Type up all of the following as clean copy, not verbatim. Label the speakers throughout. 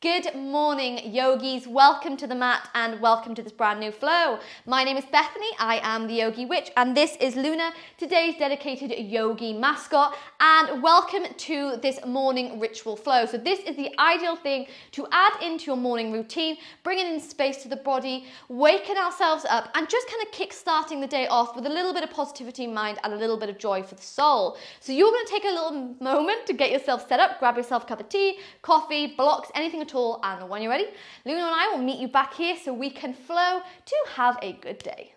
Speaker 1: Good morning, yogis. Welcome to the mat and welcome to this brand new flow. My name is Bethany. I am the Yogi Witch and this is Luna, today's dedicated yogi mascot. And welcome to this morning ritual flow. So this is the ideal thing to add into your morning routine, bringing in space to the body, waking ourselves up and just kind of kick-starting the day off with a little bit of positivity in mind and a little bit of joy for the soul. So you're going to take a little moment to get yourself set up, grab yourself a cup of tea, coffee, blocks, anything at all, and when you're ready, Luna and I will meet you back here so we can flow to have a good day.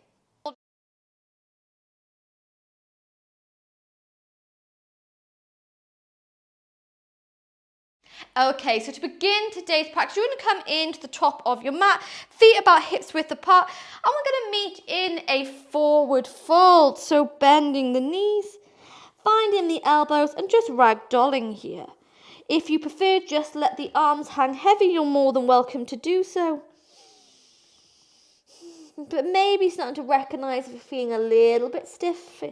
Speaker 1: Okay, so to begin today's practice, you're going to come into the top of your mat, feet about hips width apart, and we're going to meet in a forward fold. So bending the knees, finding the elbows, and just ragdolling here. If you prefer, just let the arms hang heavy. You're more than welcome to do so. But maybe starting to recognise if you're feeling a little bit stiff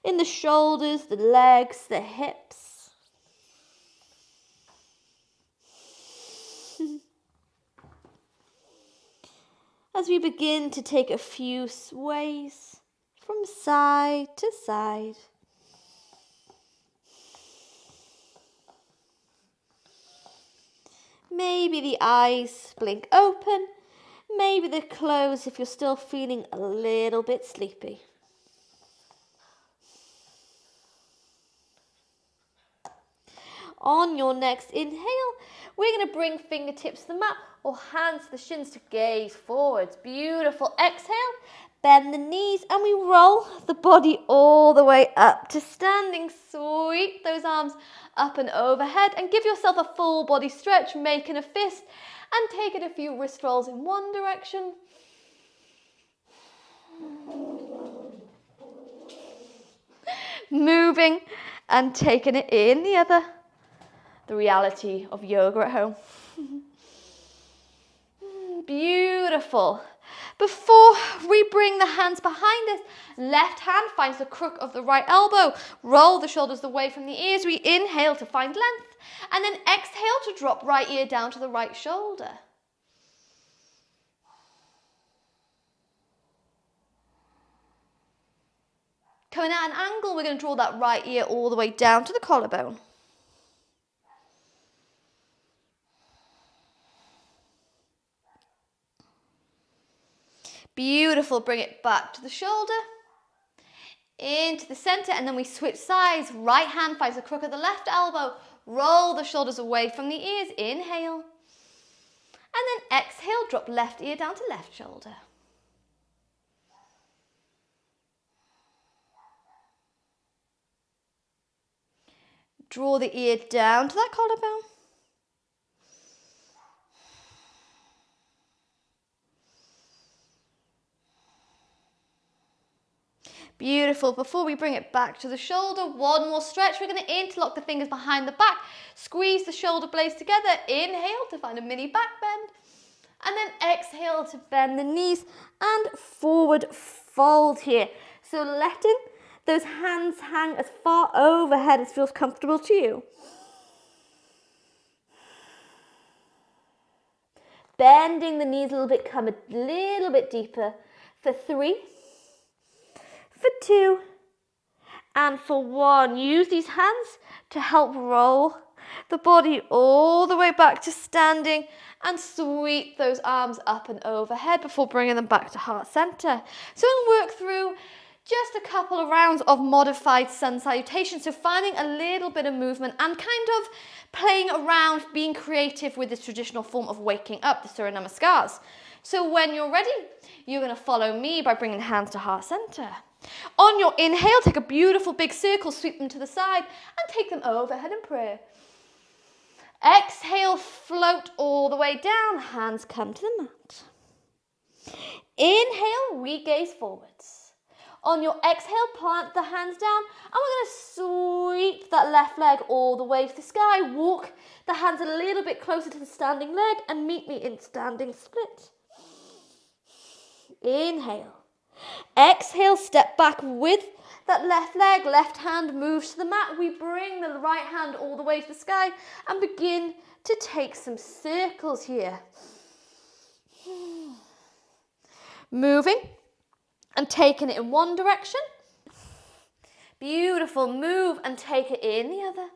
Speaker 1: in the shoulders, the legs, the hips. As we begin to take a few sways from side to side. Maybe the eyes blink open, maybe they're closed if you're still feeling a little bit sleepy. On your next inhale, we're going to bring fingertips to the mat or hands to the shins to gaze forwards. Beautiful. Exhale, bend the knees and we roll the body all the way up to standing. Sweep those arms up and overhead and give yourself a full body stretch, making a fist and taking a few wrist rolls in one direction. Moving and taking it in the other. The reality of yoga at home. Beautiful. Before we bring the hands behind us, left hand finds the crook of the right elbow. Roll the shoulders away from the ears. We inhale to find length and then exhale to drop right ear down to the right shoulder. Coming at an angle, we're going to draw that right ear all the way down to the collarbone. Beautiful. Bring it back to the shoulder, into the center, and then we switch sides. Right hand finds the crook of the left elbow. Roll the shoulders away from the ears. Inhale. And then exhale, drop left ear down to left shoulder. Draw the ear down to that collarbone. Beautiful. Before we bring it back to the shoulder, one more stretch. We're going to interlock the fingers behind the back. Squeeze the shoulder blades together. Inhale to find a mini back bend. And then exhale to bend the knees and forward fold here. So letting those hands hang as far overhead as feels comfortable to you. Bending the knees a little bit, come a little bit deeper for 3. For 2 and for 1. Use these hands to help roll the body all the way back to standing and sweep those arms up and overhead before bringing them back to heart center. So we'll work through just a couple of rounds of modified sun salutations. So finding a little bit of movement and kind of playing around, being creative with this traditional form of waking up, the Surya Namaskars. So when you're ready, you're going to follow me by bringing the hands to heart center. On your inhale, take a beautiful big circle, sweep them to the side and take them overhead in prayer. Exhale, float all the way down, hands come to the mat. Inhale, we gaze forwards. On your exhale, plant the hands down and we're going to sweep that left leg all the way to the sky. Walk the hands a little bit closer to the standing leg and meet me in standing split. Inhale. Exhale, step back with that left leg, left hand moves to the mat. We bring the right hand all the way to the sky and begin to take some circles here. Moving and taking it in one direction. Beautiful. Move and take it in the other.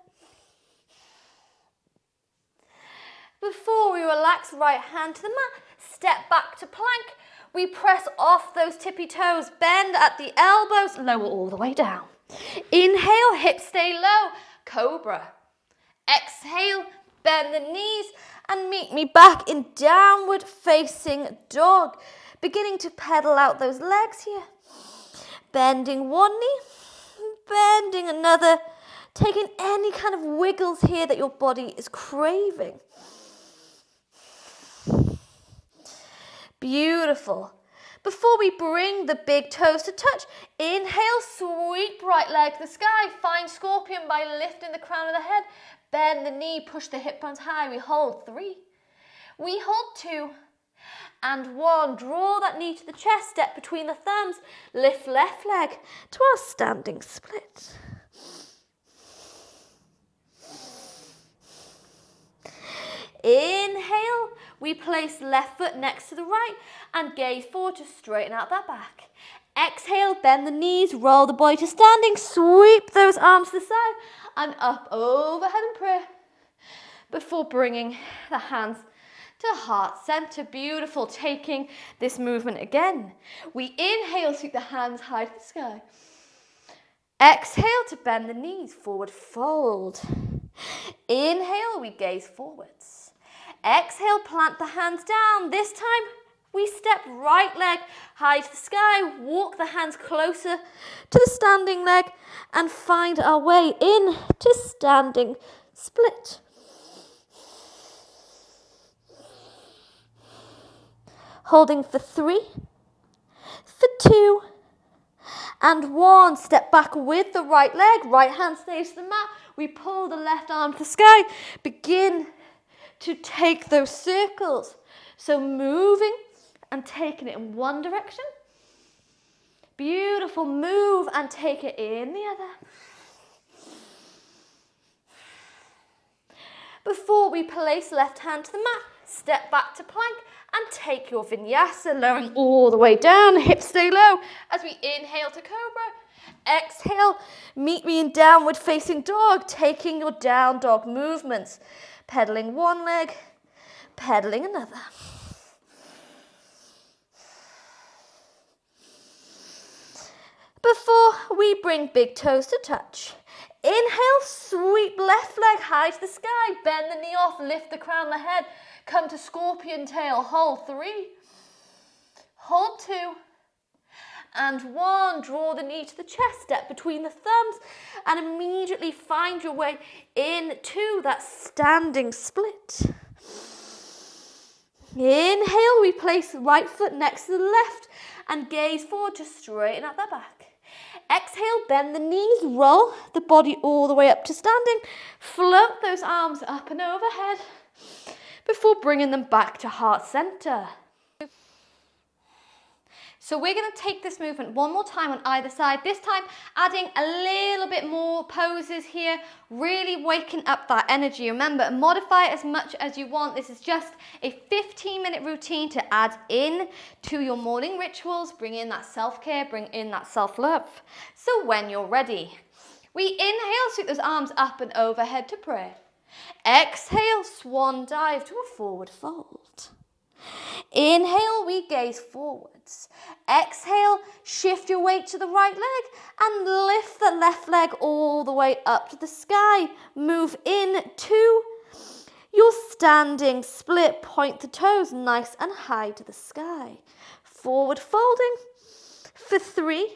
Speaker 1: Before we relax the right hand to the mat, step back to plank. We press off those tippy toes, bend at the elbows, lower all the way down. Inhale, hips stay low, cobra. Exhale, bend the knees and meet me back in downward facing dog. Beginning to pedal out those legs here. Bending one knee, bending another, taking any kind of wiggles here that your body is craving. Beautiful. Before we bring the big toes to touch, inhale, sweep right leg to the sky. Find scorpion by lifting the crown of the head. Bend the knee, push the hip bones high. We hold 3. We hold 2. And 1. Draw that knee to the chest, step between the thumbs. Lift left leg to our standing split. Inhale, we place left foot next to the right and gaze forward to straighten out that back. Exhale, bend the knees, roll the body to standing, sweep those arms to the side and up overhead and prayer. Before bringing the hands to heart center. Beautiful. Taking this movement again. We inhale, sweep the hands high to the sky. Exhale to bend the knees, forward fold. Inhale, we gaze forwards. Exhale, plant the hands down. This time, we step right leg high to the sky, walk the hands closer to the standing leg and find our way in to standing split. Holding for 3, for 2, and 1. Step back with the right leg, right hand stays to the mat. We pull the left arm to the sky. Begin to take those circles. So moving and taking it in one direction. Beautiful. Move and take it in the other. Before we place left hand to the mat, step back to plank and take your vinyasa, lowering all the way down, hips stay low. As we inhale to cobra, exhale, meet me in downward facing dog, taking your down dog movements, pedaling one leg, pedaling another. Before we bring big toes to touch, inhale, sweep left leg high to the sky, bend the knee off, lift the crown of the head, come to scorpion tail, hold 3, hold 2, and 1. Draw the knee to the chest, step between the thumbs, and immediately find your way into that standing split. Inhale, we place the right foot next to the left and gaze forward to straighten out that back. Exhale, bend the knees, roll the body all the way up to standing. Float those arms up and overhead before bringing them back to heart center. So we're going to take this movement one more time on either side, this time adding a little bit more poses here, really waking up that energy. Remember, modify it as much as you want. This is just a 15-minute routine to add in to your morning rituals, bring in that self-care, bring in that self-love. So when you're ready, we inhale, sweep those arms up and overhead to prayer. Exhale, swan dive to a forward fold. Inhale, we gaze forwards. Exhale, shift your weight to the right leg and lift the left leg all the way up to the sky. Move in to your standing split. Point the toes nice and high to the sky. Forward folding for 3,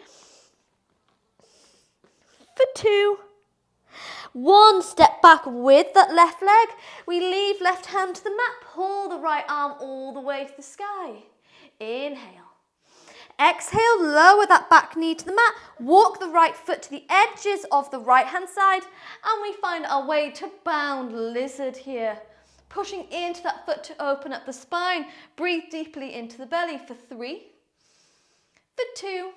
Speaker 1: for 2, 1. Step back with that left leg. We leave left hand to the mat. Pull the right arm all the way to the sky. Inhale. Exhale, lower that back knee to the mat. Walk the right foot to the edges of the right hand side. And we find our way to bound lizard here. Pushing into that foot to open up the spine. Breathe deeply into the belly for 3, for 2,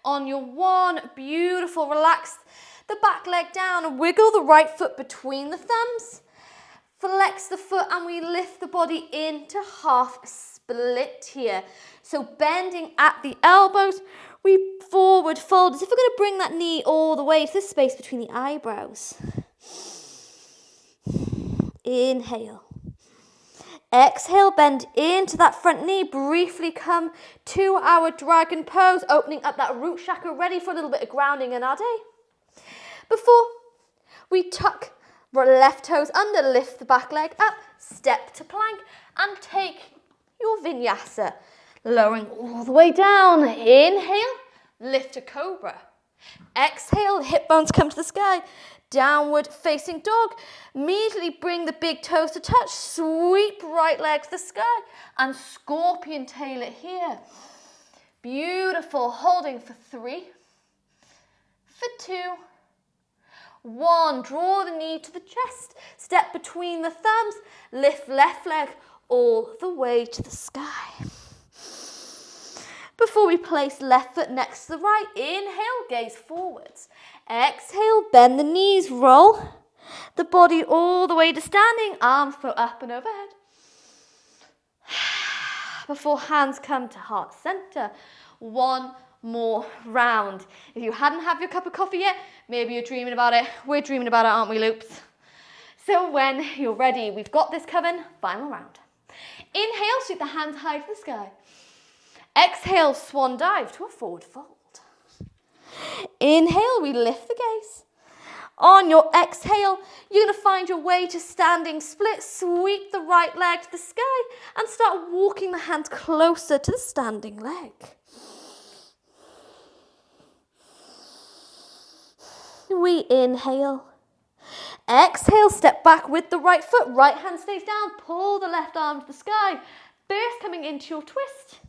Speaker 1: On your one, beautiful, relax the back leg down and wiggle the right foot between the thumbs. Flex the foot and we lift the body into half split here. So bending at the elbows, we forward fold as if we're going to bring that knee all the way to the space between the eyebrows. Inhale. Exhale, bend into that front knee. Briefly come to our dragon pose, opening up that root chakra, ready for a little bit of grounding in our day. Before we tuck left toes under, lift the back leg up, step to plank, and take your vinyasa. Lowering all the way down. Inhale, lift to cobra. Exhale, hip bones come to the sky. Downward facing dog. Immediately bring the big toes to touch. Sweep right leg to the sky and scorpion tail it here. Beautiful. Holding for 3, for 2, 1. Draw the knee to the chest. Step between the thumbs. Lift left leg all the way to the sky. Before we place left foot next to the right, inhale, gaze forwards. Exhale, bend the knees, roll the body all the way to standing, arms float up and overhead. Before hands come to heart center, one more round. If you hadn't had your cup of coffee yet, maybe you're dreaming about it. We're dreaming about it, aren't we, Loops? So when you're ready, we've got this, Coven. Final round. Inhale, sweep the hands high to the sky. Exhale, swan dive to a forward fold. Inhale, we lift the gaze. On your exhale, you're going to find your way to standing split. Sweep the right leg to the sky and start walking the hands closer to the standing leg. We inhale. Exhale, step back with the right foot. Right hand stays down. Pull the left arm to the sky. First coming into your twist.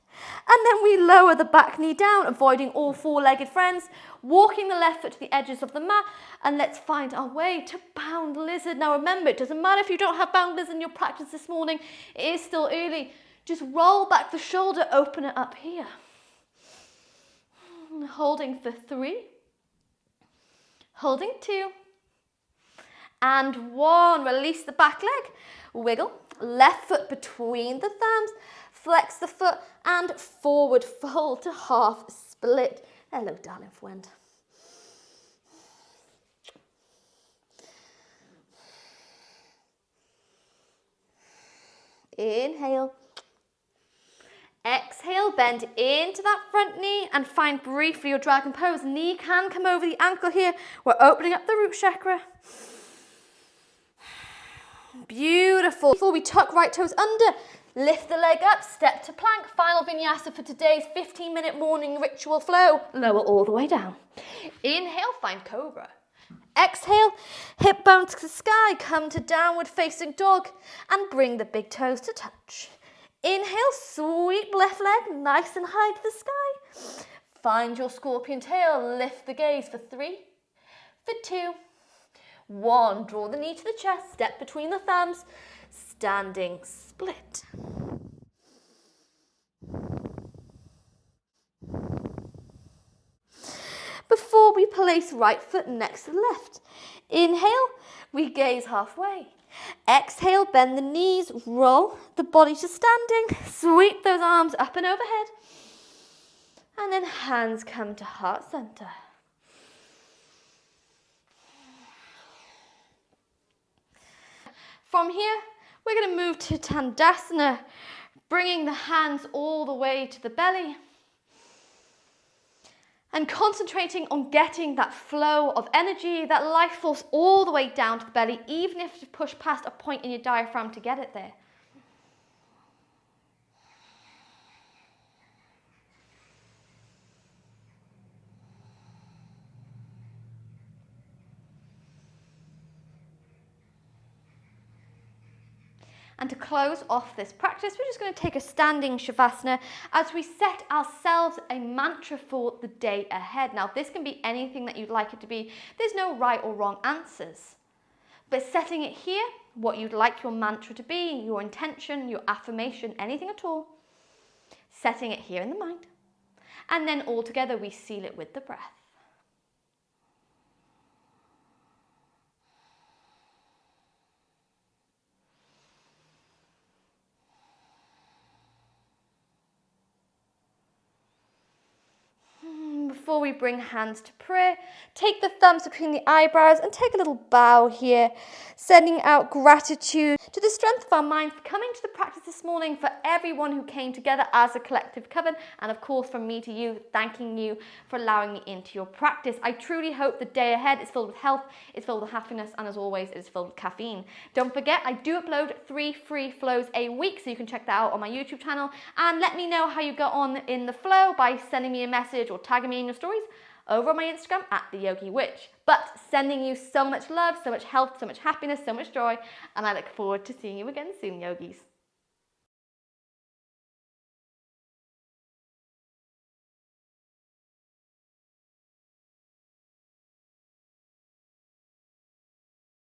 Speaker 1: And then we lower the back knee down, avoiding all four-legged friends, walking the left foot to the edges of the mat, and let's find our way to bound lizard. Now remember, it doesn't matter if you don't have bound lizard in your practice this morning, it is still early. Just roll back the shoulder, open it up here. Holding for 3, holding 2, and 1. Release the back leg, wiggle, left foot between the thumbs, flex the foot and forward fold to half split. Hello, darling friend. Inhale. Exhale, bend into that front knee and find briefly your dragon pose. Knee can come over the ankle here. We're opening up the root chakra. Beautiful. Before we tuck right toes under, lift the leg up, step to plank. Final vinyasa for today's 15-minute morning ritual flow. Lower all the way down. Inhale, find cobra. Exhale, hip bones to the sky. Come to downward facing dog and bring the big toes to touch. Inhale, sweep left leg nice and high to the sky. Find your scorpion tail. Lift the gaze for 3, for 2, 1. Draw the knee to the chest. Step between the thumbs. Standing split. Before we place right foot next to left, inhale, we gaze halfway. Exhale, bend the knees, roll the body to standing, sweep those arms up and overhead, and then hands come to heart center. From here, we're going to move to Tandasana, bringing the hands all the way to the belly and concentrating on getting that flow of energy, that life force all the way down to the belly, even if you push past a point in your diaphragm to get it there. And to close off this practice, we're just going to take a standing Shavasana as we set ourselves a mantra for the day ahead. Now, this can be anything that you'd like it to be. There's no right or wrong answers. But setting it here, what you'd like your mantra to be, your intention, your affirmation, anything at all, setting it here in the mind. And then all together we seal it with the breath. Before we bring hands to prayer, take the thumbs between the eyebrows and take a little bow here, sending out gratitude to the strength of our minds for coming to the practice this morning, for everyone who came together as a collective coven, and of course from me to you, thanking you for allowing me into your practice. I truly hope the day ahead is filled with health, it's filled with happiness, and as always, it is filled with caffeine. Don't forget, I do upload 3 free flows a week, so you can check that out on my YouTube channel, and let me know how you got on in the flow by sending me a message or tagging me in your stories over on my Instagram at The Yogi Witch. But sending you so much love, so much health, so much happiness, so much joy, and I look forward to seeing you again soon, yogis.